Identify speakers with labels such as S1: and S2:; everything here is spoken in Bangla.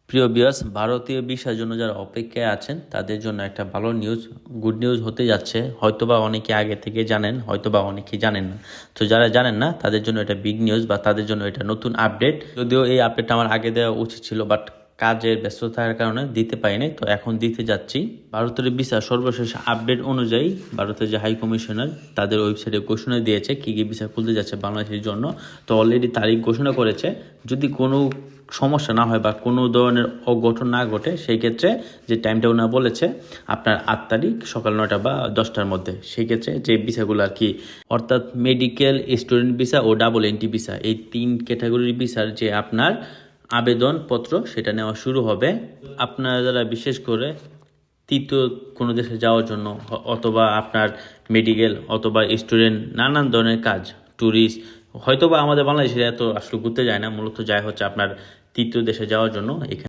S1: প্রিয় ভিউয়ার্স, ভারতীয় ভিসার জন্য যারা অপেক্ষায় আছেন তাদের জন্য একটা ভালো নিউজ, গুড নিউজ হতে যাচ্ছে। হয়তোবা অনেকে আগে থেকে জানেন, হয়তোবা অনেকে জানেন না। তো যারা জানেন না তাদের জন্য এটা বিগ নিউজ, বা তাদের জন্য এটা নতুন আপডেট। যদিও এই আপডেটটা আমার আগে দেওয়া উচিত ছিল, বাট কাজের ব্যস্ততার কারণে দিতে পারিনি, তো এখন দিতে যাচ্ছি। ভারতের ভিসা সর্বশেষ আপডেট অনুযায়ী ভারতের যে হাই কমিশনার তাদের ওয়েবসাইটে ঘোষণা দিয়েছে কী কী ভিসা খুলতে যাচ্ছে বাংলাদেশের জন্য। তো অলরেডি তারিখ ঘোষণা করেছে। যদি কোনো সমস্যা না হয় বা কোনো ধরনের অঘটন না ঘটে, সেই ক্ষেত্রে যে টাইমটা ওনারা বলেছে আপনার 8 তারিখ সকাল 9টা বা 10টার মধ্যে, সেই ক্ষেত্রে যে ভিসাগুলো আর কি, অর্থাৎ medical, student visa O double entry visa, এই 3 ক্যাটাগরির ভিসার যে আপনার আবেদনপত্র সেটা নেওয়া শুরু হবে। আপনারা যারা বিশেষ করে তৃতীয় কোনো দেশে যাওয়ার জন্য, অথবা আপনার মেডিকেল অথবা স্টুডেন্ট, নানান ধরনের কাজ, ট্যুরিস্ট, হয়তোবা আমাদের বাংলাদেশে এত আসলে ঘুরতে যায় না, মূলত যায় হচ্ছে আপনার তৃতীয় দেশে যাওয়ার জন্য। এখানে